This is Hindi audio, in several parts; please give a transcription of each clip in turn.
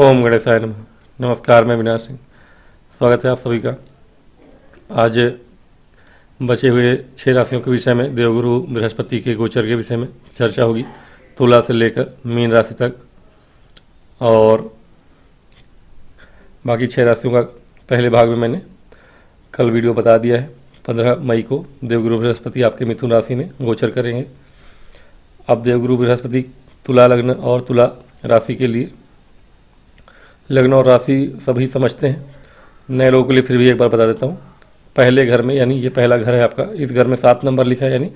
ओम गणेशाय नमः। नमस्कार, मैं विनाश सिंह। स्वागत है आप सभी का। आज बचे हुए 6 राशियों के विषय में, देवगुरु बृहस्पति के गोचर के विषय में चर्चा होगी, तुला से लेकर मीन राशि तक। और बाकी 6 राशियों का पहले भाग में मैंने कल वीडियो बता दिया है। 15 मई को देवगुरु बृहस्पति आपके मिथुन राशि में गोचर करेंगे। अब देवगुरु बृहस्पति तुला लग्न और तुला राशि के लिए, लग्न और राशि सभी समझते हैं, नए लोगों के लिए फिर भी एक बार बता देता हूँ। पहले घर में, यानी ये पहला घर है आपका, इस घर में 7 नंबर लिखा है, यानी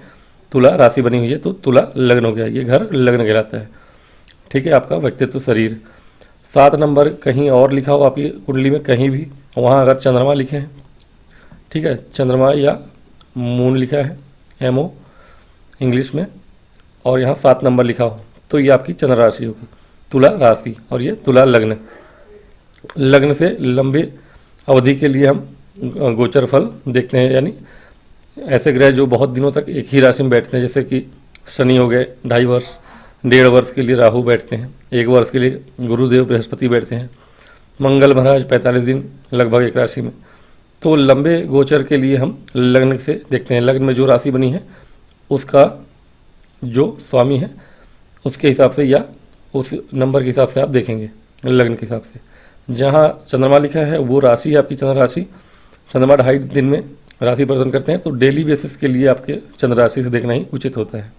तुला राशि बनी हुई है, तो तुला लग्न हो गया। ये घर लग्न कहलाता है। ठीक है, आपका व्यक्तित्व शरीर। 7 नंबर कहीं और लिखा हो आपकी कुंडली में, कहीं भी, वहाँ अगर चंद्रमा लिखे हैं, ठीक है, चंद्रमा या मून लिखा है, MO इंग्लिश में, और यहाँ 7 नंबर लिखा हो, तो ये आपकी चंद्र राशि होगी, तुला राशि। और ये तुला लग्न। लग्न से लंबे अवधि के लिए हम गोचर फल देखते हैं, यानी ऐसे ग्रह जो बहुत दिनों तक एक ही राशि में बैठते हैं, जैसे कि शनि हो गए 2.5 वर्ष, 1.5 वर्ष के लिए राहु बैठते हैं, 1 वर्ष के लिए गुरुदेव बृहस्पति बैठते हैं, मंगल महाराज 45 दिन लगभग एक राशि में। तो लंबे गोचर के लिए हम लग्न से देखते हैं। लग्न में जो राशि बनी है उसका जो स्वामी है उसके हिसाब से, या उस नंबर के हिसाब से आप देखेंगे लग्न के हिसाब से। जहाँ चंद्रमा लिखा है वो राशि है आपकी चंद्र राशि। चंद्रमा 2.5 दिन में राशि परिवर्तन करते हैं, तो डेली बेसिस के लिए आपके चंद्र राशि से देखना ही उचित होता है।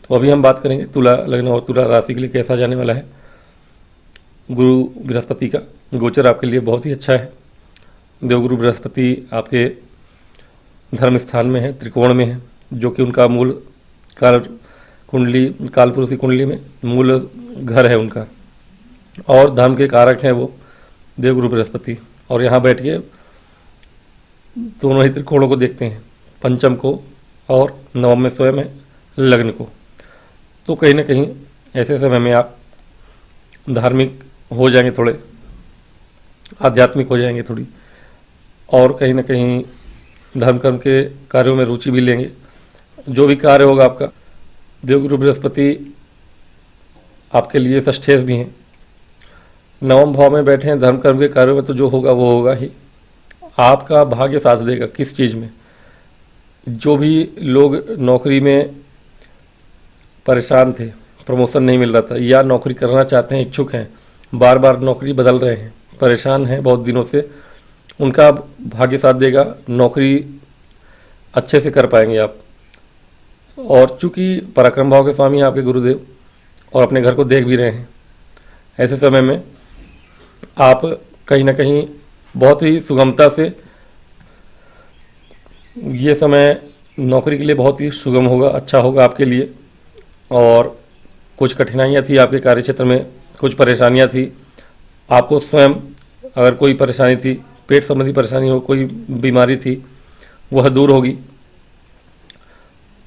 तो अभी हम बात करेंगे तुला लग्न और तुला राशि के लिए कैसा जाने वाला है। गुरु बृहस्पति का गोचर आपके लिए बहुत ही अच्छा है। देवगुरु बृहस्पति आपके धर्म स्थान में है, त्रिकोण में है, जो कि उनका मूल कालपुरुष की कुंडली में मूल घर है उनका, और धर्म के कारक हैं वो देवगुरु बृहस्पति। और यहाँ बैठ के दोनों ही त्रिकोणों को देखते हैं, पंचम को और नवम में स्वयं है लग्न को। तो कहीं ना कहीं ऐसे समय में आप धार्मिक हो जाएंगे, थोड़े आध्यात्मिक हो जाएंगे थोड़ी, और कहीं ना कहीं धर्म कर्म के कार्यों में रुचि भी लेंगे। जो भी कार्य होगा आपका, देवगुरु बृहस्पति आपके लिए षष्ठेश भी हैं, नवम भाव में बैठे हैं, धर्म कर्म के कार्यों में, तो जो होगा वो होगा ही। आपका भाग्य साथ देगा किस चीज़ में। जो भी लोग नौकरी में परेशान थे, प्रमोशन नहीं मिल रहा था, या नौकरी करना चाहते हैं, इच्छुक हैं, बार बार नौकरी बदल रहे हैं, परेशान हैं बहुत दिनों से, उनका भाग्य साथ देगा, नौकरी अच्छे से कर पाएंगे आप। और चूँकि पराक्रम भाव के स्वामी हैं आपके गुरुदेव, और अपने घर को देख भी रहे हैं, ऐसे समय में आप कहीं ना कहीं बहुत ही सुगमता से, ये समय नौकरी के लिए बहुत ही सुगम होगा, अच्छा होगा आपके लिए। और कुछ कठिनाइयाँ थी आपके कार्यक्षेत्र में, कुछ परेशानियाँ थी, आपको स्वयं अगर कोई परेशानी थी, पेट संबंधी परेशानी हो, कोई बीमारी थी, वह दूर होगी।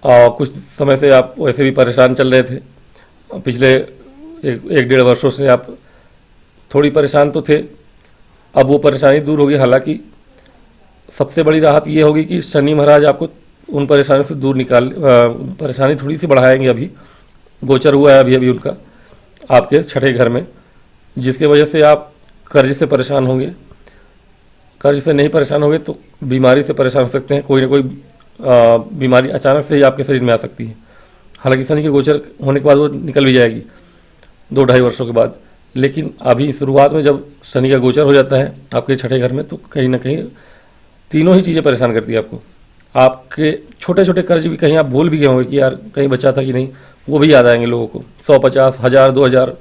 और कुछ समय से आप वैसे भी परेशान चल रहे थे, पिछले 1-1.5 वर्षों से आप थोड़ी परेशान तो थे, अब वो परेशानी दूर होगी। हालांकि सबसे बड़ी राहत ये होगी कि शनि महाराज आपको उन परेशानियों से दूर परेशानी थोड़ी सी बढ़ाएंगे। अभी गोचर हुआ है अभी उनका आपके 6ठे घर में, जिसकी वजह से आप कर्ज से परेशान होंगे। कर्ज से नहीं परेशान होंगे तो बीमारी से परेशान हो सकते हैं, कोई ना कोई बीमारी अचानक से ही आपके शरीर में आ सकती है। हालांकि शनि के गोचर होने के बाद वो निकल भी जाएगी 2-2.5 वर्षों के बाद, लेकिन अभी शुरुआत में जब शनि का गोचर हो जाता है आपके 6ठे घर में, तो कहीं ना कहीं तीनों ही चीज़ें परेशान करती है आपको। आपके छोटे छोटे कर्ज भी कहीं आप भूल भी गए होंगे कि यार कहीं बचा था कि नहीं, वो भी याद आएंगे लोगों को। 150, 1000, 2000,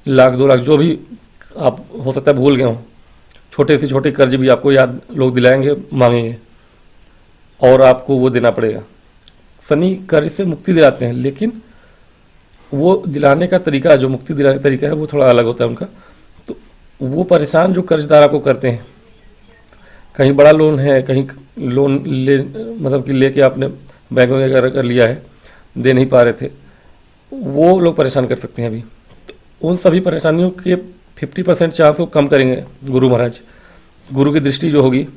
लाख, 2 लाख, जो भी आप हो सकता है भूल गए हों, छोटे से छोटे कर्ज भी आपको याद लोग दिलाएंगे, मांगेंगे, और आपको वो देना पड़ेगा। शनि कर्ज से मुक्ति दिलाते हैं, लेकिन वो दिलाने का तरीका, जो मुक्ति दिलाने का तरीका है, वो थोड़ा अलग होता है उनका। तो वो परेशान जो कर्जदार आपको करते हैं, कहीं बड़ा लोन है, कहीं लोन मतलब कि लेके आपने बैंक में कर लिया है, दे नहीं पा रहे थे, वो लोग परेशान कर सकते हैं अभी। तो उन सभी परेशानियों के 50% चांस को कम करेंगे गुरु महाराज। गुरु की दृष्टि जो होगी,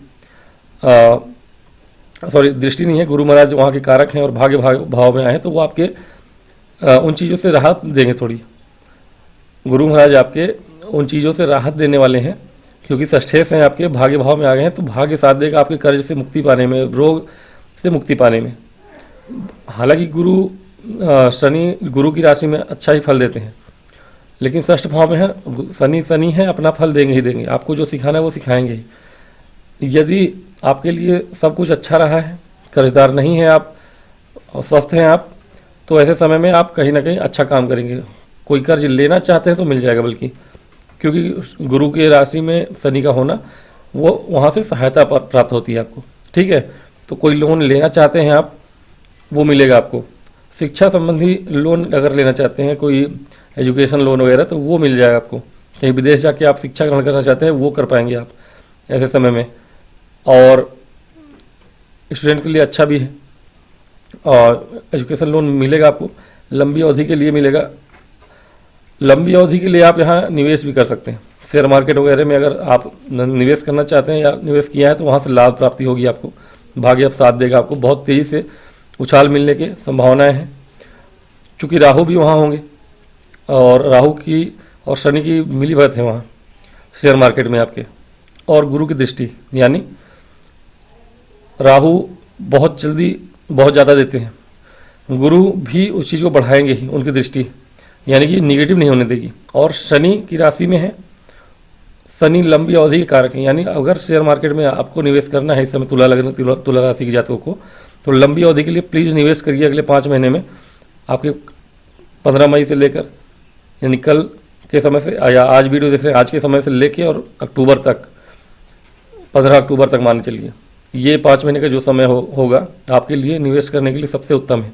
दृष्टि नहीं है, गुरु महाराज वहाँ के कारक हैं और भाग्य भाव में आए हैं, तो वो आपके उन चीज़ों से राहत देंगे थोड़ी। गुरु महाराज आपके उन चीज़ों से राहत देने वाले हैं, क्योंकि षष्ठेश हैं आपके, भाग्य भाव में आ गए हैं, तो भाग्य साथ देगा आपके कर्ज से मुक्ति पाने में, रोग से मुक्ति पाने में। हालांकि शनि गुरु की राशि में अच्छा ही फल देते हैं, लेकिन षष्ठ भाव में है शनि है, अपना फल देंगे ही देंगे, आपको जो सिखाना है वो सिखाएंगे ही। यदि आपके लिए सब कुछ अच्छा रहा है, कर्जदार नहीं है आप और स्वस्थ हैं आप, तो ऐसे समय में आप कहीं ना कहीं अच्छा काम करेंगे। कोई कर्ज लेना चाहते हैं तो मिल जाएगा, बल्कि क्योंकि गुरु की राशि में शनि का होना, वो वहाँ से सहायता प्राप्त होती है आपको। ठीक है, तो कोई लोन लेना चाहते हैं आप, वो मिलेगा आपको। शिक्षा संबंधी लोन अगर लेना चाहते हैं, कोई एजुकेशन लोन वगैरह, तो वो मिल जाएगा आपको। कहीं विदेश जाके आप शिक्षा ग्रहण करना चाहते हैं, वो कर पाएंगे आप ऐसे समय में। और स्टूडेंट के लिए अच्छा भी है, और एजुकेशन लोन मिलेगा आपको, लंबी अवधि के लिए मिलेगा। लंबी अवधि के लिए आप यहाँ निवेश भी कर सकते हैं, शेयर मार्केट वगैरह में अगर आप निवेश करना चाहते हैं या निवेश किया है, तो वहाँ से लाभ प्राप्ति होगी आपको। भाग्य अब साथ देगा आपको, बहुत तेज़ी से उछाल मिलने की संभावनाएं हैं। चूँकि राहु भी वहाँ होंगे, और राहु की और शनि की मिली भगत है वहाँ शेयर मार्केट में आपके। और गुरु की दृष्टि, यानी राहु बहुत जल्दी बहुत ज़्यादा देते हैं, गुरु भी उस चीज़ को बढ़ाएंगे ही, उनकी दृष्टि यानी कि निगेटिव नहीं होने देगी। और शनि की राशि में है, शनि लंबी अवधि के कारक हैं, यानी अगर शेयर मार्केट में आपको निवेश करना है इस समय तुला राशि के जातकों को, तो लंबी अवधि के लिए प्लीज़ निवेश करिए अगले 5 महीने में। आपके 15 मई से लेकर, यानी कल के समय से, या आज वीडियो देख रहे हैं आज के समय से लेके और अक्टूबर तक, 15 अक्टूबर तक मान चलिए, ये 5 महीने का जो समय होगा आपके लिए निवेश करने के लिए सबसे उत्तम है।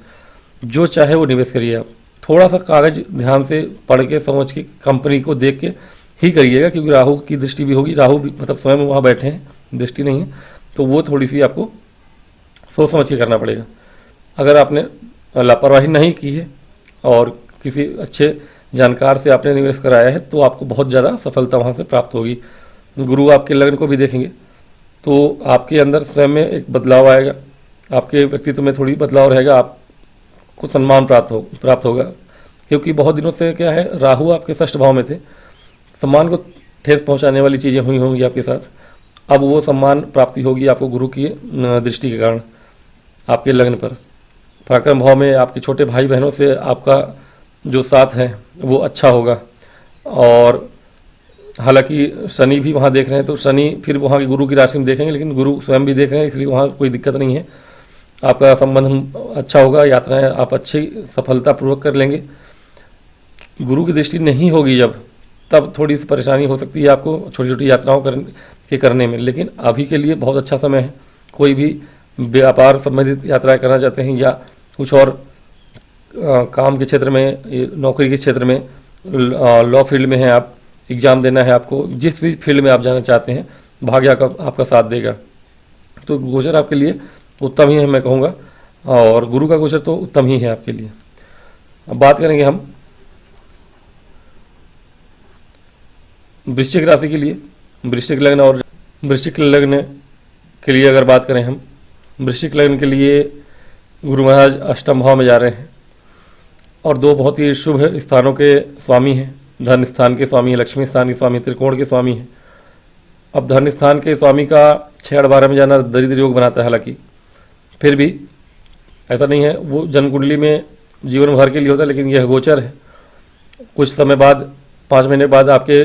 जो चाहे वो निवेश करिए आप, थोड़ा सा कागज़ ध्यान से पढ़ के समझ के कंपनी को देख के ही करिएगा, क्योंकि राहु की दृष्टि भी होगी, राहु भी मतलब स्वयं वहाँ बैठे हैं, दृष्टि नहीं है, तो वो थोड़ी सी आपको सोच समझ के करना पड़ेगा। अगर आपने लापरवाही नहीं की है और किसी अच्छे जानकार से आपने निवेश कराया है, तो आपको बहुत ज़्यादा सफलता वहाँ से प्राप्त होगी। गुरु आपके लग्न को भी देखेंगे, तो आपके अंदर स्वयं में एक बदलाव आएगा, आपके व्यक्तित्व में थोड़ी बदलाव रहेगा, आपको सम्मान प्राप्त होगा। क्योंकि बहुत दिनों से क्या है, राहु आपके षष्ठ भाव में थे, सम्मान को ठेस पहुंचाने वाली चीज़ें हुई होंगी आपके साथ, अब वो सम्मान प्राप्ति होगी आपको गुरु की दृष्टि के कारण। आपके लग्न पर पराक्रम भाव में आपके छोटे भाई बहनों से आपका जो साथ है वो अच्छा होगा। और हालांकि शनि भी वहाँ देख रहे हैं, तो शनि फिर वहाँ की गुरु की राशि में देखेंगे, लेकिन गुरु स्वयं भी देख रहे हैं, इसलिए वहाँ कोई दिक्कत नहीं है। आपका संबंध अच्छा होगा, यात्राएं आप अच्छी सफलतापूर्वक कर लेंगे। गुरु की दृष्टि नहीं होगी जब, तब थोड़ी सी परेशानी हो सकती है आपको छोटी छोटी यात्राओं करने में, लेकिन अभी के लिए बहुत अच्छा समय है। कोई भी व्यापार संबंधित यात्राएं करना चाहते हैं, या कुछ और काम के क्षेत्र में, नौकरी के क्षेत्र में, लॉ फील्ड में है आप, एग्ज़ाम देना है आपको, जिस भी फील्ड में आप जाना चाहते हैं, भाग्य आपका साथ देगा। तो गोचर आपके लिए उत्तम ही है मैं कहूँगा, और गुरु का गोचर तो उत्तम ही है आपके लिए। अब बात करेंगे हम वृश्चिक राशि के लिए, वृश्चिक लग्न और वृश्चिक लग्न के लिए अगर बात करें हम, वृश्चिक लग्न के लिए गुरु महाराज अष्टम भाव में जा रहे हैं, और दो बहुत ही शुभ स्थानों के स्वामी हैं। धन स्थान के स्वामी हैं, लक्ष्मी स्थान के स्वामी, त्रिकोण के स्वामी हैं। अब धन स्थान के स्वामी का 6-12 में जाना दरिद्र योग बनाता है, हालांकि फिर भी ऐसा नहीं है, वो जन्म कुंडली में जीवन भर के लिए होता है, लेकिन यह गोचर है। कुछ समय बाद 5 महीने बाद आपके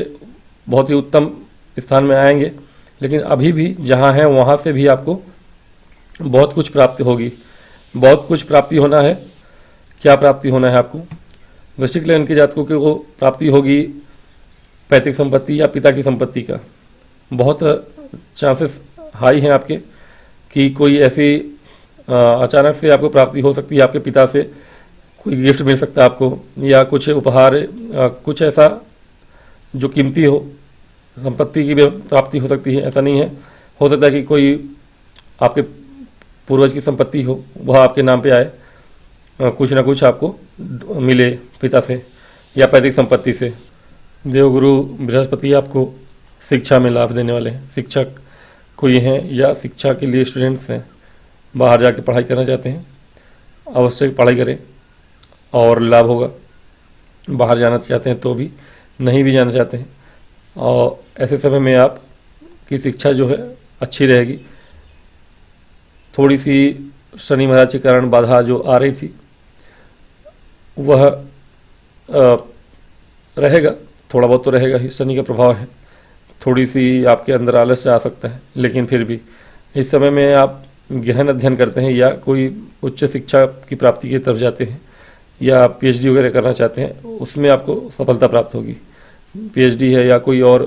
बहुत ही उत्तम स्थान में आएंगे, लेकिन अभी भी जहाँ हैं वहाँ से भी आपको बहुत कुछ प्राप्ति होगी, बहुत कुछ प्राप्ति होना है। क्या प्राप्ति होना है आपको? वृश्चिक लग्न के जातकों को प्राप्ति होगी पैतृक संपत्ति या पिता की संपत्ति का। बहुत चांसेस हाई हैं आपके कि कोई ऐसी अचानक से आपको प्राप्ति हो सकती है, आपके पिता से कोई गिफ्ट मिल सकता है आपको, या कुछ उपहार, कुछ ऐसा जो कीमती हो, संपत्ति की भी प्राप्ति हो सकती है। ऐसा नहीं है, हो सकता है कि कोई आपके पूर्वज की संपत्ति हो, वह आपके नाम पे आए, कुछ ना कुछ आपको मिले पिता से या पैतृक संपत्ति से। देवगुरु बृहस्पति आपको शिक्षा में लाभ देने वाले हैं। शिक्षक कोई हैं या शिक्षा के लिए स्टूडेंट्स हैं, बाहर जाके पढ़ाई करना चाहते हैं, अवश्य पढ़ाई करें और लाभ होगा। बाहर जाना चाहते हैं तो भी, नहीं भी जाना चाहते हैं और ऐसे समय में आपकी शिक्षा जो है अच्छी रहेगी। थोड़ी सी शनि महाराज के कारण बाधा जो आ रही थी वह रहेगा, थोड़ा बहुत तो रहेगा ही, शनि का प्रभाव है। थोड़ी सी आपके अंदर आलस्य आ सकता है, लेकिन फिर भी इस समय में आप गहन अध्ययन करते हैं या कोई उच्च शिक्षा की प्राप्ति की तरफ जाते हैं या पीएचडी वगैरह करना चाहते हैं, उसमें आपको सफलता प्राप्त होगी। पीएचडी है या कोई और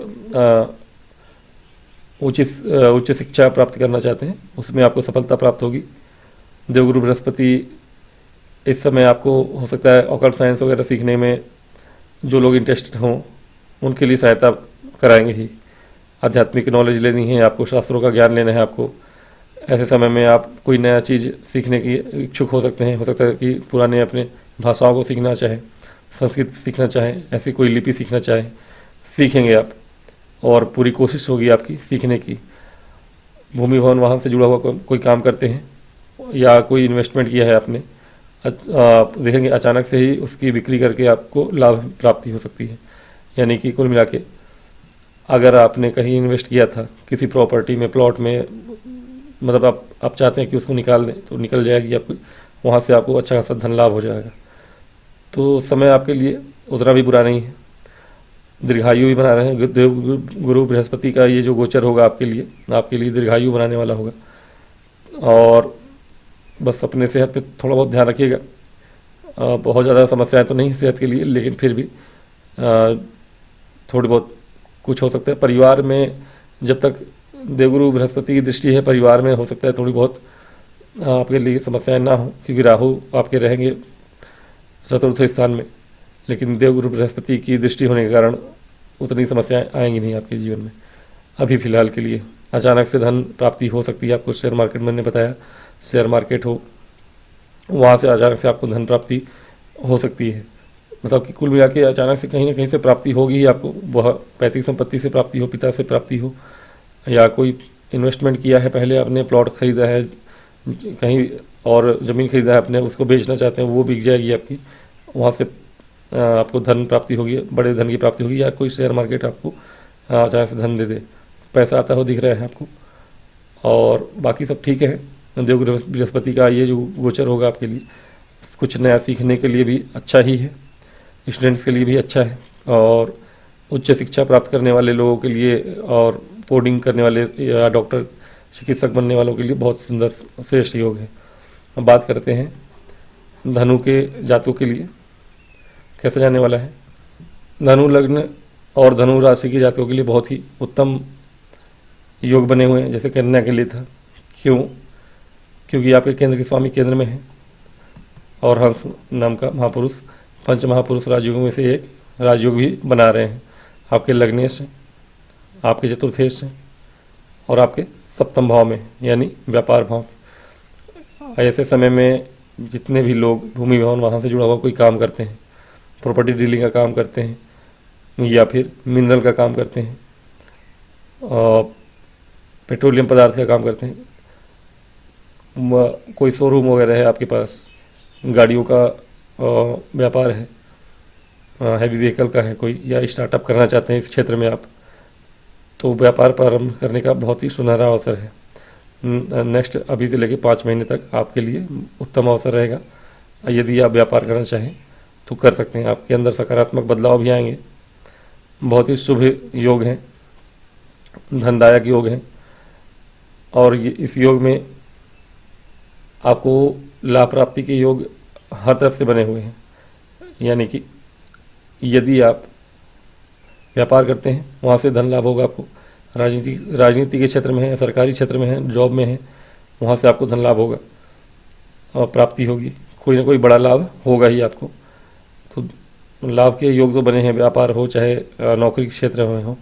उच्च शिक्षा प्राप्त करना चाहते हैं, उसमें आपको सफलता प्राप्त होगी। देवगुरु बृहस्पति इस समय आपको हो सकता है ऑकल्ट साइंस वगैरह सीखने में जो लोग इंटरेस्टेड हों उनके लिए सहायता कराएंगे ही। आध्यात्मिक नॉलेज लेनी है आपको, शास्त्रों का ज्ञान लेना है आपको, ऐसे समय में आप कोई नया चीज़ सीखने की इच्छुक हो सकते हैं। हो सकता है कि पुराने अपने भाषाओं को सीखना चाहें, संस्कृत सीखना चाहें, ऐसी कोई लिपि सीखना चाहें, सीखेंगे आप और पूरी कोशिश होगी आपकी सीखने की। भूमि भवन वाहन से जुड़ा हुआ कोई काम करते हैं या कोई इन्वेस्टमेंट किया है आपने, आप देखेंगे अचानक से ही उसकी बिक्री करके आपको लाभ प्राप्ति हो सकती है। यानी कि कुल मिला के अगर आपने कहीं इन्वेस्ट किया था किसी प्रॉपर्टी में, प्लॉट में, मतलब आप चाहते हैं कि उसको निकाल दें तो निकल जाएगी आपको, वहाँ से आपको अच्छा खासा धन लाभ हो जाएगा। तो समय आपके लिए उतना भी बुरा नहीं है। दीर्घायु भी बना रहे हैं। देव गुरु बृहस्पति का ये जो गोचर होगा आपके लिए दीर्घायु बनाने वाला होगा। और बस अपने सेहत पे थोड़ा बहुत ध्यान रखिएगा। बहुत ज़्यादा समस्याएं तो नहीं सेहत के लिए, लेकिन फिर भी थोड़ी बहुत कुछ हो सकता है। परिवार में जब तक देवगुरु बृहस्पति की दृष्टि है, परिवार में हो सकता है थोड़ी बहुत आपके लिए समस्याएं ना हो, क्योंकि राहु आपके रहेंगे चतुर्थ स्थान में। लेकिन देवगुरु बृहस्पति की दृष्टि होने के कारण उतनी समस्याएं आएंगी नहीं आपके जीवन में अभी फ़िलहाल के लिए। अचानक से धन प्राप्ति हो सकती है आपको। शेयर मार्केट मैंने बताया, शेयर मार्केट हो, वहाँ से अचानक से आपको धन प्राप्ति हो सकती है। मतलब कि कुल मिला के अचानक से कहीं ना कहीं से प्राप्ति होगी ही आपको। वह पैतृक संपत्ति से प्राप्ति हो, पिता से प्राप्ति हो, या कोई इन्वेस्टमेंट किया है पहले, आपने प्लॉट खरीदा है कहीं और ज़मीन खरीदा है आपने, उसको बेचना चाहते हैं, वो बिक जाएगी आपकी, वहाँ से आपको धन प्राप्ति होगी, बड़े धन की प्राप्ति होगी। या कोई शेयर मार्केट आपको अचानक से धन दे दे, पैसा आता हो दिख रहा है आपको। और बाकी सब ठीक है। देवगुरु बृहस्पति का ये जो गोचर होगा आपके लिए कुछ नया सीखने के लिए भी अच्छा ही है, स्टूडेंट्स के लिए भी अच्छा है, और उच्च शिक्षा प्राप्त करने वाले लोगों के लिए और कोडिंग करने वाले या डॉक्टर चिकित्सक बनने वालों के लिए बहुत सुंदर श्रेष्ठ योग है। अब बात करते हैं धनु के जातकों के लिए कैसे जाने वाला है। धनु लग्न और धनु राशि के जातकों के लिए बहुत ही उत्तम योग बने हुए हैं, जैसे कन्या के लिए था। क्यों? क्योंकि आपके केंद्र के स्वामी केंद्र में है और हंस नाम का महापुरुष पंच महापुरुष राजयोगों में से एक राजयोग भी बना रहे हैं। आपके लग्नेश हैं, आपके चतुर्थेश हैं और आपके सप्तम भाव में यानी व्यापार भाव में। ऐसे समय में जितने भी लोग भूमि भवन वहाँ से जुड़ा हुआ कोई काम करते हैं, प्रॉपर्टी डीलिंग का काम करते हैं या फिर मिनरल का काम करते हैं, पेट्रोलियम पदार्थ का काम करते हैं, कोई शोरूम वगैरह है आपके पास, गाड़ियों का व्यापार है, हैवी व्हीकल का है कोई, या स्टार्टअप करना चाहते हैं इस क्षेत्र में आप, तो व्यापार प्रारंभ करने का बहुत ही सुनहरा अवसर है। नेक्स्ट अभी से लेकर 5 महीने तक आपके लिए उत्तम अवसर रहेगा। यदि आप व्यापार करना चाहें तो कर सकते हैं। आपके अंदर सकारात्मक बदलाव भी आएंगे। बहुत ही शुभ योग हैं, धनदायक योग हैं, और इस योग में आपको लाभ प्राप्ति के योग हर तरफ से बने हुए हैं। यानी कि यदि आप व्यापार करते हैं वहाँ से धन लाभ होगा आपको। राजनीति के क्षेत्र में है, सरकारी क्षेत्र में है, जॉब में है, वहाँ से आपको धन लाभ होगा और प्राप्ति होगी। कोई ना कोई बड़ा लाभ होगा ही आपको। तो लाभ के योग तो बने हैं, व्यापार हो चाहे नौकरी के क्षेत्र में हो।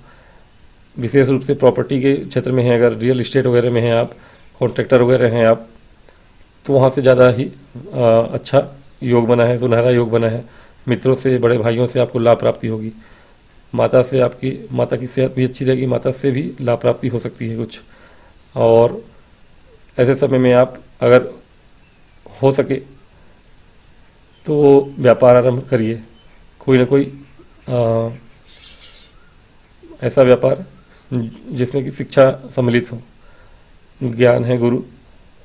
विशेष रूप से प्रॉपर्टी के क्षेत्र में है, अगर रियल इस्टेट वगैरह में हैं आप, कॉन्ट्रैक्टर वगैरह हैं आप, तो वहाँ से ज़्यादा ही अच्छा योग बना है, सुनहरा योग बना है। मित्रों से, बड़े भाइयों से आपको लाभ प्राप्ति होगी। माता से आपकी माता की सेहत भी अच्छी रहेगी, माता से भी लाभ प्राप्ति हो सकती है कुछ। और ऐसे समय में आप अगर हो सके तो व्यापार आरंभ करिए। कोई ना कोई ऐसा व्यापार जिसमें कि शिक्षा सम्मिलित हो, ज्ञान है गुरु,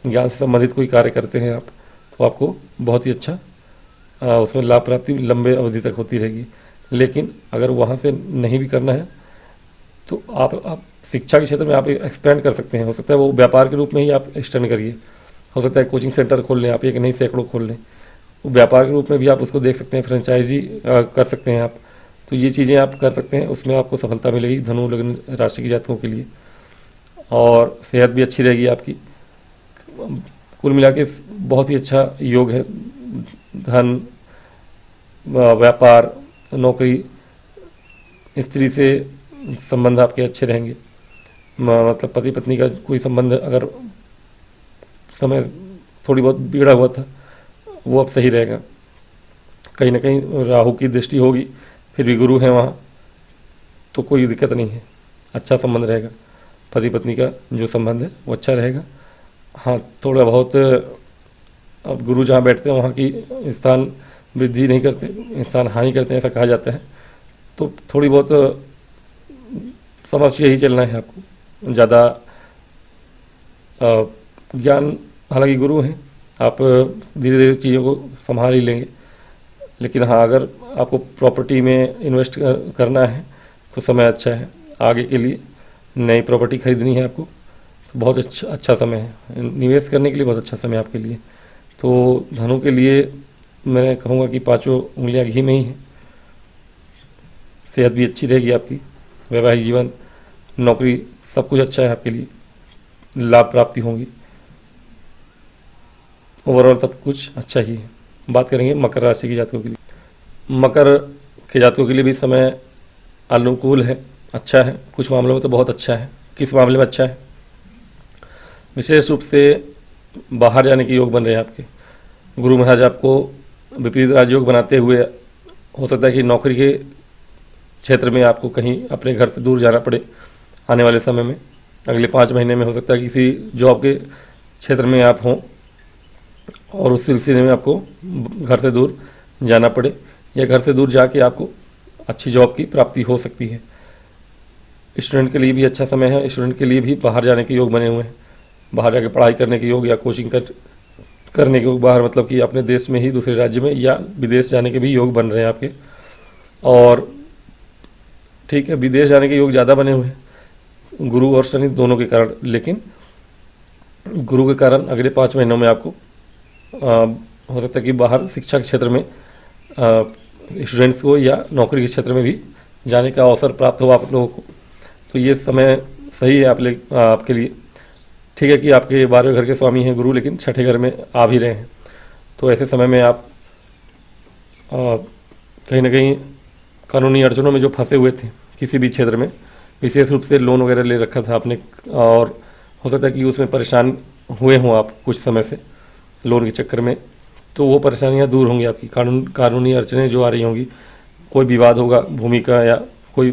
ज्ञान से संबंधित कोई कार्य करते हैं आप, तो आपको बहुत ही अच्छा उसमें लाभ प्राप्ति लंबे अवधि तक होती रहेगी। लेकिन अगर वहाँ से नहीं भी करना है तो आप शिक्षा के क्षेत्र में आप एक्सपेंड कर सकते हैं। हो सकता है वो व्यापार के रूप में ही आप एक्सटेंड करिए, हो सकता है कोचिंग सेंटर खोल लें आप, एक नहीं सैकड़ों खोल लें, व्यापार के रूप में भी आप उसको देख सकते हैं, फ्रेंचाइजी कर सकते हैं आप। तो ये चीज़ें आप कर सकते हैं, उसमें आपको सफलता मिलेगी धनु लग्न राशि की जातकों के लिए, और सेहत भी अच्छी रहेगी आपकी। कुल मिला के बहुत ही अच्छा योग है। धन, व्यापार, नौकरी, स्त्री से संबंध आपके अच्छे रहेंगे। मतलब पति पत्नी का कोई संबंध अगर समय थोड़ी बहुत बिगड़ा हुआ था वो अब सही रहेगा। कहीं ना कहीं राहु की दृष्टि होगी, फिर भी गुरु है वहाँ, तो कोई दिक्कत नहीं है, अच्छा संबंध रहेगा। पति पत्नी का जो संबंध है वो अच्छा रहेगा। हाँ, थोड़ा बहुत अब गुरु जहाँ बैठते हैं वहाँ की स्थान वृद्धि नहीं करते, स्थान हानि करते हैं ऐसा कहा जाता है। तो थोड़ी बहुत समझ के ही चलना है आपको। ज़्यादा ज्ञान, हालांकि गुरु हैं, आप धीरे धीरे चीज़ों को संभाल ही लेंगे। लेकिन हाँ, अगर आपको प्रॉपर्टी में इन्वेस्ट करना है तो समय अच्छा है आगे के लिए। नई प्रॉपर्टी खरीदनी है आपको तो बहुत अच्छा समय है, निवेश करने के लिए बहुत अच्छा समय आपके लिए। तो धनु के लिए मैं कहूँगा कि पांचों उंगलियां घी में ही हैं। सेहत भी अच्छी रहेगी आपकी, वैवाहिक जीवन, नौकरी, सब कुछ अच्छा है आपके लिए, लाभ प्राप्ति होंगी, ओवरऑल सब कुछ अच्छा ही है। बात करेंगे मकर राशि के जातकों के लिए। मकर के जातकों के लिए भी समय अनुकूल है, अच्छा है, कुछ मामलों में तो बहुत अच्छा है। किस मामले में अच्छा है? विशेष रूप से बाहर जाने के योग बन रहे हैं आपके। गुरु महाराज आपको विपरीत राजयोग बनाते हुए हो सकता है कि नौकरी के क्षेत्र में आपको कहीं अपने घर से दूर जाना पड़े आने वाले समय में। अगले 5 महीने में हो सकता है किसी जॉब के क्षेत्र में आप हों और उस सिलसिले में आपको घर से दूर जाना पड़े, या घर से दूर जाके आपको अच्छी जॉब की प्राप्ति हो सकती है। स्टूडेंट के लिए भी अच्छा समय है, स्टूडेंट के लिए भी बाहर जाने के योग बने हुए हैं, बाहर जाके पढ़ाई करने के योग या कोचिंग करने के योग, बाहर मतलब कि अपने देश में ही दूसरे राज्य में या विदेश जाने के भी योग बन रहे हैं आपके। और ठीक है, विदेश जाने के योग ज़्यादा बने हुए हैं गुरु और शनि दोनों के कारण। लेकिन गुरु के कारण अगले 5 महीनों में आपको हो सकता है कि बाहर शिक्षा के क्षेत्र में स्टूडेंट्स को या नौकरी के क्षेत्र में भी जाने का अवसर प्राप्त हो आप लोगों को। तो ये समय सही है आपके लिए। ठीक है कि आपके 12वें घर के स्वामी हैं गुरु, लेकिन 6ठे घर में आ भी रहे हैं। तो ऐसे समय में आप कहीं ना कहीं कानूनी अड़चनों में जो फंसे हुए थे किसी भी क्षेत्र में, विशेष रूप से लोन वगैरह ले रखा था आपने और हो सकता है कि उसमें परेशान हुए हों आप कुछ समय से लोन के चक्कर में, तो वो परेशानियां दूर होंगी आपकी। कानूनी अड़चनें जो आ रही होंगी, कोई विवाद होगा भूमि का या कोई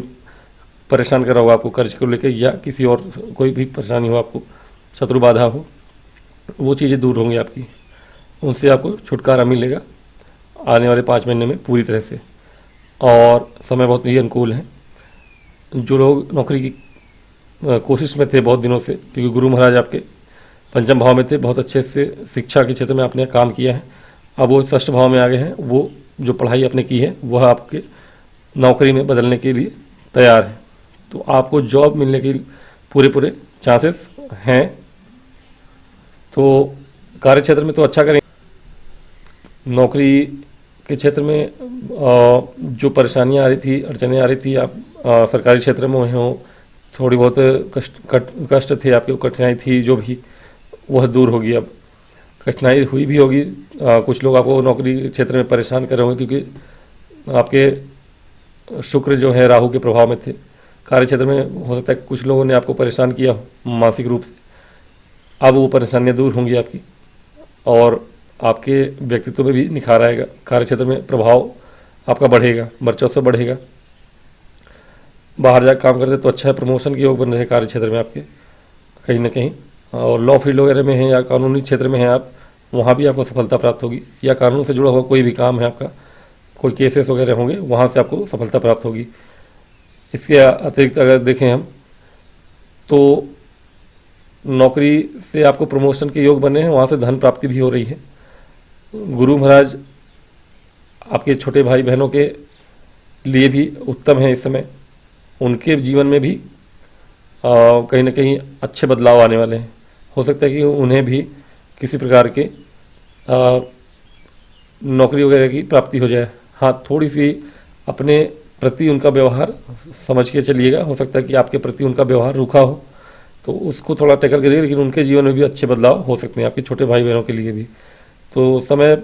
परेशान कर रहा होगा आपको कर्ज को लेकर, या किसी और कोई भी परेशानी हो आपको, शत्रु बाधा हो, वो चीज़ें दूर होंगी आपकी, उनसे आपको छुटकारा मिलेगा आने वाले 5 महीने में पूरी तरह से। और समय बहुत ही अनुकूल है। जो लोग नौकरी की कोशिश में थे बहुत दिनों से, क्योंकि गुरु महाराज आपके पंचम भाव में थे, बहुत अच्छे से शिक्षा के क्षेत्र में आपने काम किया है, अब वो 6ठ भाव में आ गए हैं। वो जो पढ़ाई आपने की है वह आपके नौकरी में बदलने के लिए तैयार है। तो आपको जॉब मिलने के पूरे चांसेस हैं। तो कार्य क्षेत्र में तो अच्छा करें। नौकरी के क्षेत्र में जो परेशानियां आ रही थी, अड़चनें आ रही थी, आप सरकारी क्षेत्र में हो, थोड़ी बहुत कष्ट थे आपके, कठिनाई थी जो भी, वह दूर होगी। अब कठिनाई हुई भी होगी, कुछ लोग आपको नौकरी क्षेत्र में परेशान कर रहे होंगे क्योंकि आपके शुक्र जो है राहु के प्रभाव में थे। कार्य क्षेत्र में हो सकता है कुछ लोगों ने आपको परेशान किया हो मानसिक रूप से, अब वो परेशानियां दूर होंगी आपकी और आपके व्यक्तित्व में भी निखार आएगा। कार्य क्षेत्र में प्रभाव आपका बढ़ेगा, वर्चस्व बढ़ेगा। बाहर जाकर काम करते तो अच्छा है, प्रमोशन के योग बन रहे हैं कार्य क्षेत्र में आपके कहीं ना कहीं। और लॉ फील्ड वगैरह में है या कानूनी क्षेत्र में है आप, वहाँ भी आपको सफलता प्राप्त होगी, या कानून से जुड़ा हुआ कोई भी काम है आपका, कोई केसेस वगैरह होंगे, वहाँ से आपको सफलता प्राप्त होगी। इसके अतिरिक्त अगर देखें हम तो नौकरी से आपको प्रमोशन के योग बने हैं, वहाँ से धन प्राप्ति भी हो रही है। गुरु महाराज आपके छोटे भाई बहनों के लिए भी उत्तम है इस समय, उनके जीवन में भी कहीं ना कहीं अच्छे बदलाव आने वाले हैं। हो सकता है कि उन्हें भी किसी प्रकार के नौकरी वगैरह की प्राप्ति हो जाए। हाँ, थोड़ी सी अपने प्रति उनका व्यवहार समझ के चलिएगा, हो सकता है कि आपके प्रति उनका व्यवहार रूखा हो, तो उसको थोड़ा टैकल करिए, लेकिन उनके जीवन में भी अच्छे बदलाव हो सकते हैं, आपके छोटे भाई बहनों के लिए भी। तो समय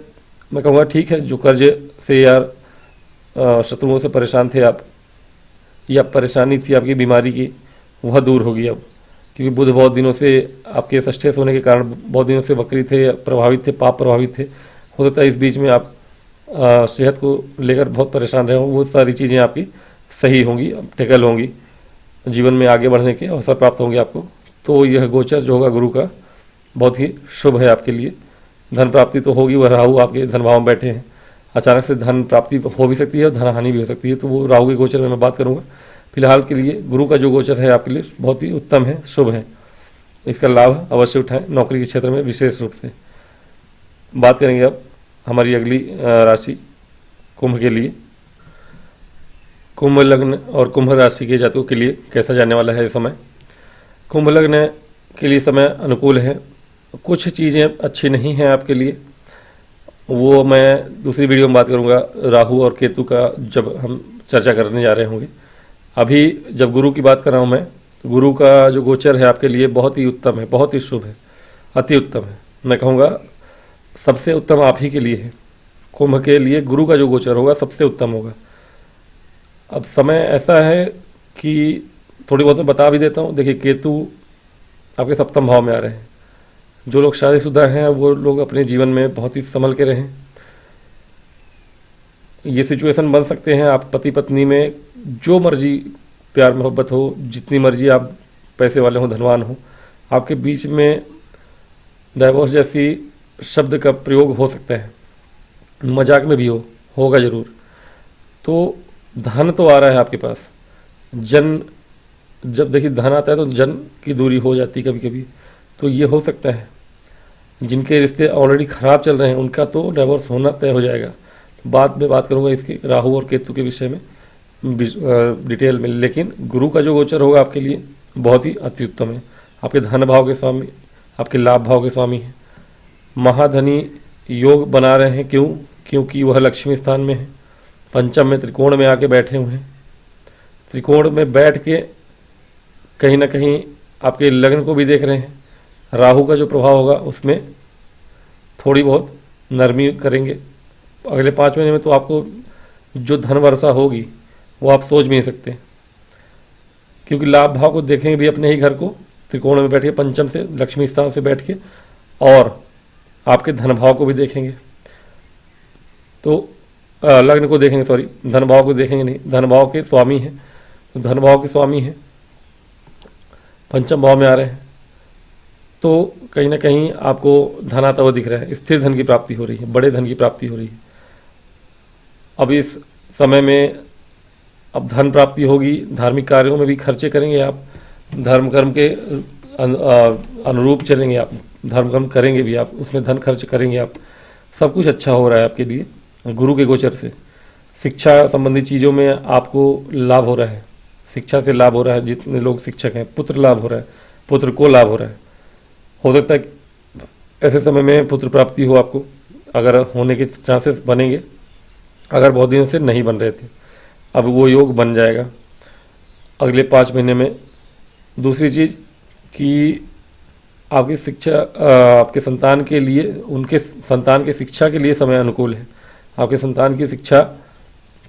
मैं कहूँगा ठीक है। जो कर्ज से यार शत्रुओं से परेशान थे आप, या परेशानी थी आपकी बीमारी की, वह दूर होगी अब, क्योंकि बुध बहुत दिनों से आपके षष्ठेश होने के कारण बहुत दिनों से वक्री थे, प्रभावित थे, पाप प्रभावित थे। हो सकता है इस बीच में आप सेहत को लेकर बहुत परेशान रहे हों, वो सारी चीज़ें आपकी सही होंगी, टैकल होंगी, जीवन में आगे बढ़ने के अवसर प्राप्त होंगे आपको। तो यह गोचर जो होगा गुरु का बहुत ही शुभ है आपके लिए। धन प्राप्ति तो होगी, वह राहु आपके धन भाव में बैठे हैं, अचानक से धन प्राप्ति हो भी सकती है और धन हानि भी हो सकती है, तो वो राहु के गोचर में मैं बात करूँगा। फिलहाल के लिए गुरु का जो गोचर है आपके लिए बहुत ही उत्तम है, शुभ है, इसका लाभ अवश्य उठाएं नौकरी के क्षेत्र में विशेष रूप से। बात करेंगे अब हमारी अगली राशि कुंभ के लिए। कुंभ लग्न और कुंभ राशि के जातकों के लिए कैसा जाने वाला है समय। कुंभ लग्न के लिए समय अनुकूल है, कुछ चीज़ें अच्छी नहीं हैं आपके लिए, वो मैं दूसरी वीडियो में बात करूंगा, राहु और केतु का जब हम चर्चा करने जा रहे होंगे। अभी जब गुरु की बात कर रहा हूँ मैं, तो गुरु का जो गोचर है आपके लिए बहुत ही उत्तम है, बहुत ही शुभ है, अति उत्तम है। मैं कहूँगा सबसे उत्तम आप ही के लिए है। कुंभ के लिए गुरु का जो गोचर होगा सबसे उत्तम होगा। अब समय ऐसा है कि थोड़ी बहुत मैं बता भी देता हूँ। देखिए, केतु आपके सप्तम भाव में आ रहे हैं। जो लोग शादीशुदा हैं वो लोग अपने जीवन में बहुत ही संभल के रहें। ये सिचुएशन बन सकते हैं आप पति पत्नी में जो मर्जी प्यार मोहब्बत हो, जितनी मर्जी आप पैसे वाले हों, धनवान हो, आपके बीच में डाइवोर्स जैसी शब्द का प्रयोग हो सकता है, मजाक में भी होगा ज़रूर। तो धन तो आ रहा है आपके पास, जन जब देखिए धन आता है तो जन की दूरी हो जाती है कभी कभी, तो ये हो सकता है। जिनके रिश्ते ऑलरेडी ख़राब चल रहे हैं उनका तो डाइवोर्स होना तय हो जाएगा। बाद में बात करूंगा इसकी राहु और केतु के विषय में डिटेल में, लेकिन गुरु का जो गोचर होगा आपके लिए बहुत ही अति उत्तम है। आपके धन भाव के स्वामी, आपके लाभ भाव के स्वामी हैं, महाधनी योग बना रहे हैं। क्यों? क्योंकि वह लक्ष्मी स्थान में है, पंचम में त्रिकोण में आके बैठे हुए हैं। त्रिकोण में बैठ के कहीं ना कहीं आपके लग्न को भी देख रहे हैं। राहु का जो प्रभाव होगा उसमें थोड़ी बहुत नरमी करेंगे अगले 5 महीने में। तो आपको जो धन वर्षा होगी वो आप सोच भी नहीं सकते, क्योंकि लाभ भाव को देखेंगे भी अपने ही घर को, त्रिकोण में बैठ के, पंचम से लक्ष्मी स्थान से बैठ के, और आपके धन भाव को भी देखेंगे। तो लग्न को देखेंगे, सॉरी, धन भाव को देखेंगे नहीं, धन भाव के स्वामी हैं, तो धन भाव के स्वामी हैं, पंचम भाव में आ रहे हैं, तो कहीं ना कहीं आपको धन आता हुआ दिख रहा है। स्थिर धन की प्राप्ति हो रही है, बड़े धन की प्राप्ति हो रही है। अब इस समय में अब धन प्राप्ति होगी, धार्मिक कार्यों में भी खर्चे करेंगे आप, धर्म कर्म के अनुरूप चलेंगे आप, धर्म कर्म करेंगे भी आप, उसमें धन खर्च करेंगे आप। सब कुछ अच्छा हो रहा है आपके लिए गुरु के गोचर से। शिक्षा संबंधी चीज़ों में आपको लाभ हो रहा है, शिक्षा से लाभ हो रहा है। जितने लोग शिक्षक हैं, पुत्र लाभ हो रहा है, पुत्र को लाभ हो रहा है। हो सकता है ऐसे समय में पुत्र प्राप्ति हो आपको, अगर होने के चांसेस बनेंगे, अगर बहुत दिनों से नहीं बन रहे थे, अब वो योग बन जाएगा अगले 5 महीने में। दूसरी चीज़ कि आपकी शिक्षा, आपके संतान के लिए, उनके संतान के शिक्षा के लिए समय अनुकूल है। आपके संतान की शिक्षा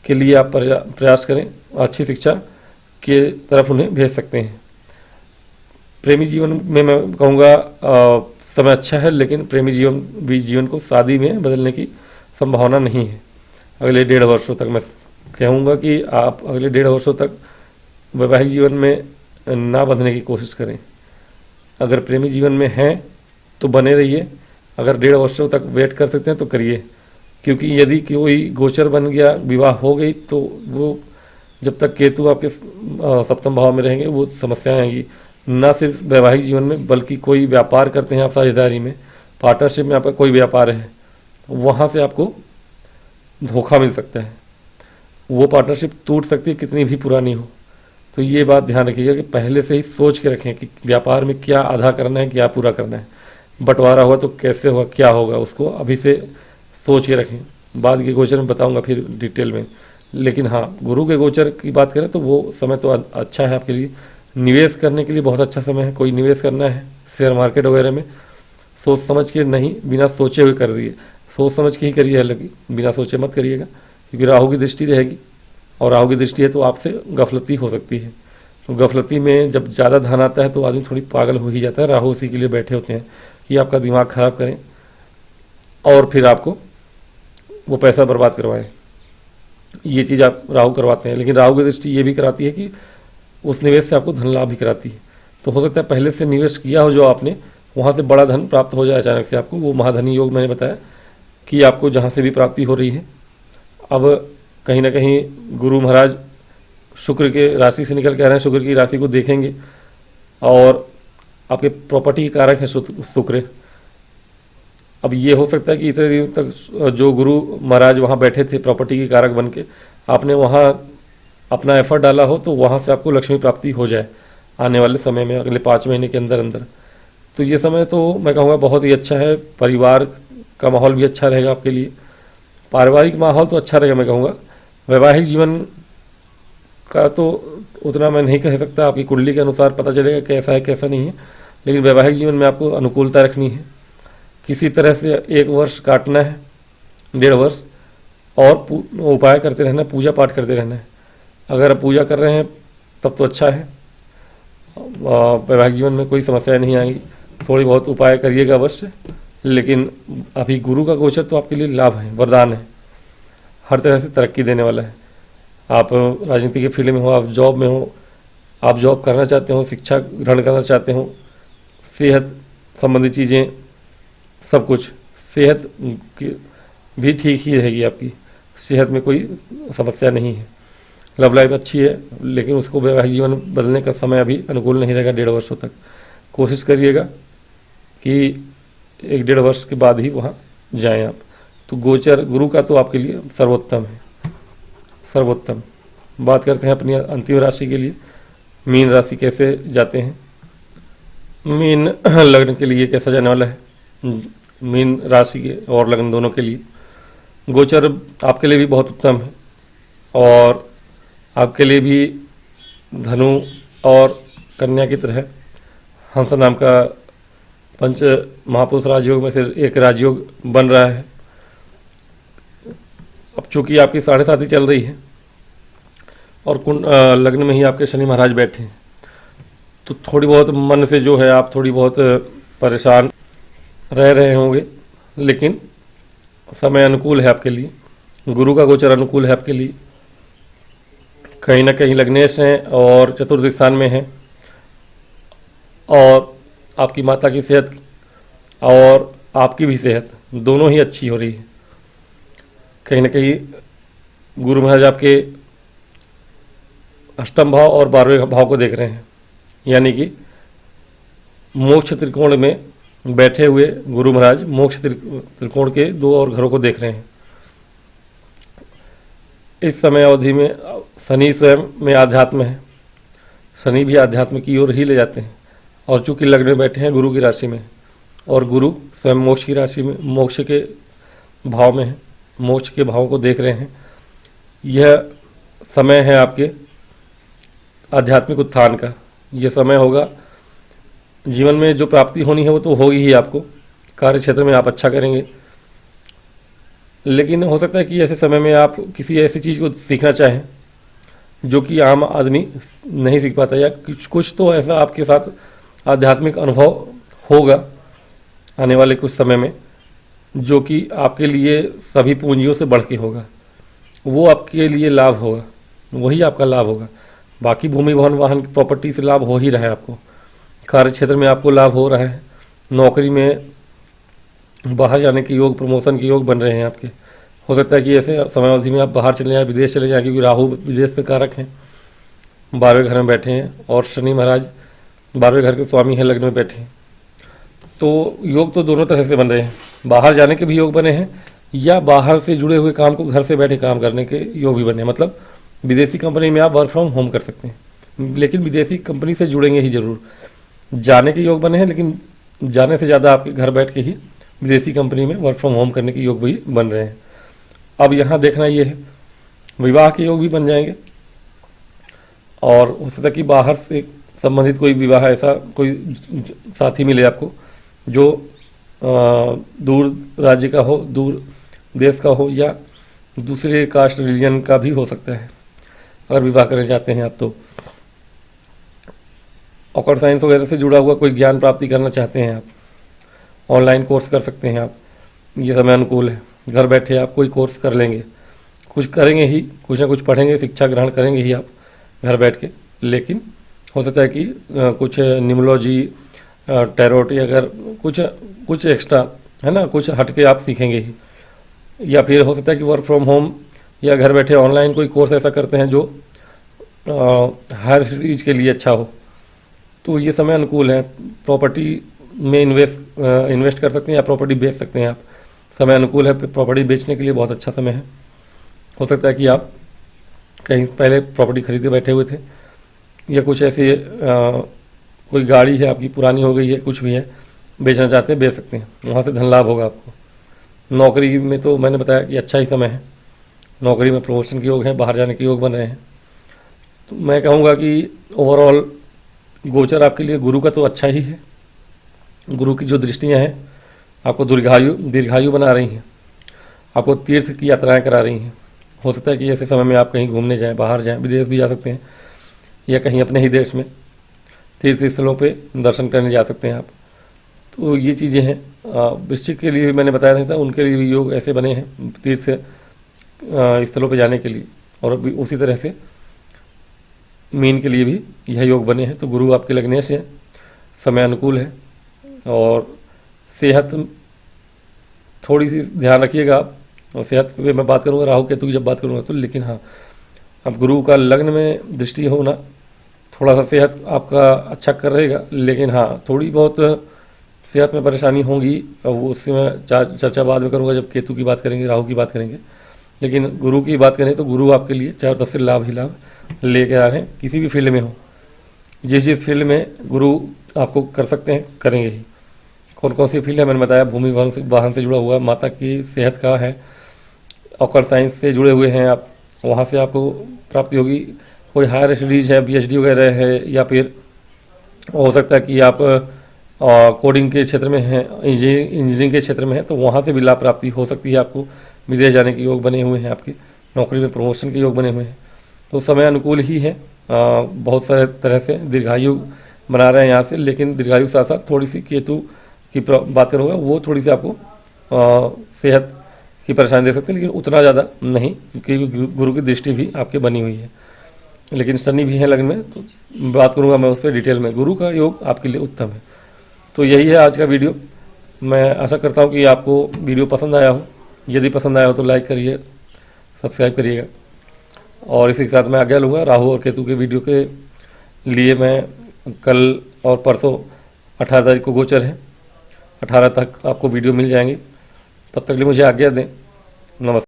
के लिए आप प्रयास करें, अच्छी शिक्षा के तरफ उन्हें भेज सकते हैं। प्रेमी जीवन में मैं कहूँगा समय अच्छा है, लेकिन प्रेमी जीवन को शादी में बदलने की संभावना नहीं है अगले 1.5 वर्षों तक। मैं कहूँगा कि आप अगले 1.5 वर्षों तक वैवाहिक जीवन में ना बंधने की कोशिश करें। अगर प्रेमी जीवन में हैं तो बने रहिए, अगर 1.5 वर्षों तक वेट कर सकते हैं तो करिए, क्योंकि यदि कोई गोचर बन गया, विवाह हो गई, तो वो जब तक केतु आपके सप्तम भाव में रहेंगे वो समस्याएं आएंगी। ना सिर्फ वैवाहिक जीवन में बल्कि कोई व्यापार करते हैं आप साझेदारी में, पार्टनरशिप में आपका कोई व्यापार है, वहाँ से आपको धोखा मिल सकता है। वो पार्टनरशिप टूट सकती है कितनी भी पुरानी हो। तो ये बात ध्यान रखिएगा कि पहले से ही सोच के रखें कि व्यापार में क्या आधा करना है, क्या पूरा करना है। बंटवारा हुआ तो कैसे होगा, क्या होगा, उसको अभी से सोच के रखें। बाद के गोचर में बताऊंगा फिर डिटेल में। लेकिन हाँ, गुरु के गोचर की बात करें तो वो समय तो अच्छा है आपके लिए। निवेश करने के लिए बहुत अच्छा समय है। कोई निवेश करना है शेयर मार्केट वगैरह में, सोच समझ के नहीं, बिना सोचे हुए कर दिए। सोच समझ के ही करिए, हालांकि बिना सोचे मत करिएगा, क्योंकि राहु की दृष्टि रहेगी और राहु की दृष्टि है तो आपसे गफलती हो सकती है। तो गफलती में जब ज़्यादा धन आता है तो आदमी थोड़ी पागल हो ही जाता है। राहु उसी के लिए बैठे होते हैं कि आपका दिमाग खराब करें और फिर आपको वो पैसा बर्बाद करवाएं। ये चीज़ आप राहु करवाते हैं। लेकिन राहु की दृष्टि ये भी कराती है कि उस निवेश से आपको धन लाभ भी कराती है। तो हो सकता है पहले से निवेश किया हो जो आपने, वहाँ से बड़ा धन प्राप्त हो जाए अचानक से आपको। वो महाधनी योग मैंने बताया कि आपको जहाँ से भी प्राप्ति हो रही है। अब कहीं ना कहीं गुरु महाराज शुक्र के राशि से निकल के आ रहे हैं, शुक्र की राशि को देखेंगे और आपके प्रॉपर्टी के कारक है शुक्र। अब ये हो सकता है कि इतने दिनों तक जो गुरु महाराज वहाँ बैठे थे प्रॉपर्टी के कारक बन के, आपने वहाँ अपना एफर्ट डाला हो तो वहाँ से आपको लक्ष्मी प्राप्ति हो जाए आने वाले समय में, अगले 5 महीने के अंदर अंदर। तो ये समय तो मैं कहूँगा बहुत ही अच्छा है। परिवार का माहौल भी अच्छा रहेगा आपके लिए, पारिवारिक माहौल तो अच्छा रहेगा मैं कहूँगा। वैवाहिक जीवन का तो उतना मैं नहीं कह सकता, आपकी कुंडली के अनुसार पता चलेगा कैसा है कैसा नहीं है। लेकिन वैवाहिक जीवन में आपको अनुकूलता रखनी है। किसी तरह से 1 वर्ष काटना है, 1.5 वर्ष, और उपाय करते रहना है, पूजा पाठ करते रहना है। अगर आप पूजा कर रहे हैं तब तो अच्छा है, वैवाहिक जीवन में कोई समस्या नहीं आएगी। थोड़ी बहुत उपाय करिएगा अवश्य। लेकिन अभी गुरु का गोचर तो आपके लिए लाभ है, वरदान है, हर तरह से तरक्की देने वाला है। आप राजनीति के फील्ड में हो, आप जॉब में हो, आप जॉब करना चाहते हो, शिक्षा ग्रहण करना चाहते हो, सेहत संबंधी चीज़ें, सब कुछ, सेहत भी ठीक ही रहेगी आपकी, सेहत में कोई समस्या नहीं है। लव लाइफ अच्छी है, लेकिन उसको वैवाहिक जीवन बदलने का समय अभी अनुकूल नहीं रहेगा 1.5 वर्षों तक। कोशिश करिएगा कि 1-1.5 वर्ष के बाद ही वहाँ जाएं आप। तो गोचर गुरु का तो आपके लिए सर्वोत्तम है, सर्वोत्तम। बात करते हैं अपनी अंतिम राशि के लिए, मीन राशि कैसे जाते हैं। मीन लग्न के लिए कैसा जाने वाला है, मीन राशि के और लग्न दोनों के लिए गोचर आपके लिए भी बहुत उत्तम है। और आपके लिए भी धनु और कन्या की तरह हंस नाम का पंच महापुरुष राजयोग में से एक राजयोग बन रहा है। अब चूंकि आपकी 7.5 चल रही है और लग्न में ही आपके शनि महाराज बैठे हैं, तो थोड़ी बहुत मन से जो है आप थोड़ी बहुत परेशान रह रहे होंगे। लेकिन समय अनुकूल है आपके लिए, गुरु का गोचर अनुकूल है आपके लिए। कहीं ना कहीं लग्नेश हैं और चतुर्थ स्थान में हैं, और आपकी माता की सेहत और आपकी भी सेहत दोनों ही अच्छी हो रही है। कहीं ना कहीं गुरु महाराज आपके अष्टम भाव और 12वें भाव को देख रहे हैं, यानी कि मोक्ष त्रिकोण में बैठे हुए गुरु महाराज मोक्ष त्रिकोण के 2 और घरों को देख रहे हैं। इस समय अवधि में शनि स्वयं में आध्यात्म है, शनि भी आध्यात्म की ओर ही ले जाते हैं। और चूंकि लग्न में बैठे हैं गुरु की राशि में, और गुरु स्वयं मोक्ष की राशि में, मोक्ष के भाव में है, मोक्ष के भाव को देख रहे हैं। यह समय है आपके आध्यात्मिक उत्थान का। यह समय होगा, जीवन में जो प्राप्ति होनी है वो तो होगी ही आपको, कार्य क्षेत्र में आप अच्छा करेंगे। लेकिन हो सकता है कि ऐसे समय में आप किसी ऐसी चीज़ को सीखना चाहें जो कि आम आदमी नहीं सीख पाता, या कुछ तो ऐसा आपके साथ आध्यात्मिक अनुभव होगा आने वाले कुछ समय में जो कि आपके लिए सभी पूंजियों से बढ़ के होगा। वो आपके लिए लाभ होगा, वही आपका लाभ होगा। बाकी भूमि भवन वाहन प्रॉपर्टी से लाभ हो ही रहा है आपको, कार्य क्षेत्र में आपको लाभ हो रहा है, नौकरी में बाहर जाने के योग, प्रमोशन के योग बन रहे हैं आपके, हो सकता है कि ऐसे समय अवधि में आप बाहर चले जाएं, विदेश चले जाएं, क्योंकि राहु विदेश से कारक हैं, 12वें घर में बैठे हैं, और शनि महाराज 12वें घर के स्वामी हैं, लग्न में बैठे हैं। तो योग तो दोनों तरह से बन रहे हैं, बाहर जाने के भी योग बने हैं, या बाहर से जुड़े हुए काम को घर से बैठे काम करने के योग भी बने हैं। मतलब विदेशी कंपनी में आप वर्क फ्रॉम होम कर सकते हैं, लेकिन विदेशी कंपनी से जुड़ेंगे ही जरूर। जाने के योग बने हैं, लेकिन जाने से ज़्यादा आपके घर बैठ के ही विदेशी कंपनी में वर्क फ्रॉम होम करने के योग भी बन रहे हैं। अब यहाँ देखना ये है, विवाह के योग भी बन जाएंगे, और हो सकता है कि बाहर से संबंधित कोई विवाह, ऐसा कोई साथी मिले आपको जो दूर राज्य का हो, दूर देश का हो, या दूसरे कास्ट रिलीजन का भी हो सकता है, अगर विवाह करना चाहते हैं आप तो। ऑकल्ट साइंस वगैरह से जुड़ा हुआ कोई ज्ञान प्राप्ति करना चाहते हैं आप, ऑनलाइन कोर्स कर सकते हैं आप, ये समय अनुकूल है। घर बैठे आप कोई कोर्स कर लेंगे, कुछ करेंगे ही, कुछ ना कुछ पढ़ेंगे, शिक्षा ग्रहण करेंगे ही आप घर बैठ के। लेकिन हो सकता है कि कुछ न्यूमरोलॉजी, टैरोट, या अगर कुछ एक्स्ट्रा है ना, कुछ हट के आप सीखेंगे ही, या फिर हो सकता है कि वर्क फ्रॉम होम या घर बैठे ऑनलाइन कोई कोर्स ऐसा करते हैं जो हायर स्टडीज के लिए अच्छा हो। तो ये समय अनुकूल है। प्रॉपर्टी में इन्वेस्ट कर सकते हैं, या प्रॉपर्टी बेच सकते हैं आप, समय अनुकूल है। प्रॉपर्टी बेचने के लिए बहुत अच्छा समय है। हो सकता है कि आप कहीं पहले प्रॉपर्टी खरीदे बैठे हुए थे, या कुछ ऐसी कोई गाड़ी है आपकी पुरानी हो गई है, कुछ भी है, बेचना चाहते हैं, बेच सकते हैं, वहाँ से धन लाभ होगा आपको। नौकरी में तो मैंने बताया कि अच्छा ही समय है, नौकरी में प्रमोशन के योग हैं, बाहर जाने के योग बन रहे हैं। तो मैं कहूँगा कि ओवरऑल गोचर आपके लिए गुरु का तो अच्छा ही है। गुरु की जो दृष्टियाँ हैं आपको दीर्घायु बना रही हैं, आपको तीर्थ की यात्राएं करा रही हैं। हो सकता है कि ऐसे समय में आप कहीं घूमने जाएं, बाहर जाएं, विदेश भी जा सकते हैं, या कहीं अपने ही देश में तीर्थ स्थलों पे दर्शन करने जा सकते हैं आप। तो ये चीज़ें हैं। वृश्चिक के लिए भी मैंने बताया था, उनके लिए भी योग ऐसे बने हैं तीर्थ स्थलों पे जाने के लिए, और अभी उसी तरह से मीन के लिए भी यह योग बने हैं। तो गुरु आपके लग्नेश हैं, समय अनुकूल है, और सेहत थोड़ी सी ध्यान रखिएगा आप। और सेहत पे मैं बात करूँगा राहु केतु की जब बात करूँगा तो, लेकिन हाँ, अब गुरु का लग्न में दृष्टि होना थोड़ा सा सेहत आपका अच्छा कर रहेगा, लेकिन हाँ थोड़ी बहुत सेहत में परेशानी होगी। वो उससे मैं चर्चा बाद में करूँगा जब केतु की बात करेंगे, राहु की बात करेंगे। लेकिन गुरु की बात करें तो गुरु आपके लिए चारों तरफ से लाभ ही लाभ लेकर आ रहे हैं, किसी भी फील्ड में हो, जिस फील्ड में गुरु आपको कर सकते हैं करेंगे ही। कौन कौन सी फील्ड है मैंने बताया, भूमि वाहन से जुड़ा हुआ, माता की सेहत का है, ऑकल्ट साइंस से जुड़े हुए हैं आप, वहाँ से आपको प्राप्ति होगी। कोई हायर स्टडीज है, PhD वगैरह है, या फिर हो सकता है कि आप कोडिंग के क्षेत्र में हैं, इंजीनियरिंग के क्षेत्र में हैं, तो वहाँ से भी लाभ प्राप्ति हो सकती है आपको। विदेश जाने के योग बने हुए हैं आपके, नौकरी में प्रमोशन के योग बने हुए हैं। तो समय अनुकूल ही है, बहुत सारे तरह से दीर्घायु बना रहे हैं यहाँ से। लेकिन दीर्घायु के साथ साथ थोड़ी सी केतु की बात करूँगा, वो थोड़ी सी आपको सेहत की परेशानी दे सकते हैं, लेकिन उतना ज़्यादा नहीं, क्योंकि गुरु की दृष्टि भी आपके बनी हुई है। लेकिन शनि भी है लग्न में, तो बात करूँगा मैं उस पर डिटेल में। गुरु का योग आपके लिए उत्तम है। तो यही है आज का वीडियो। मैं आशा करता हूँ कि आपको वीडियो पसंद आया हो। यदि पसंद आया हो तो लाइक करिए, सब्सक्राइब करिएगा, और इसी के साथ मैं आज्ञा लूँगा। राहु और केतु के वीडियो के लिए मैं कल और परसों 18 तारीख को गोचर है, 18 तक आपको वीडियो मिल जाएंगे। तब तक के लिए मुझे आज्ञा दें। नमस्कार।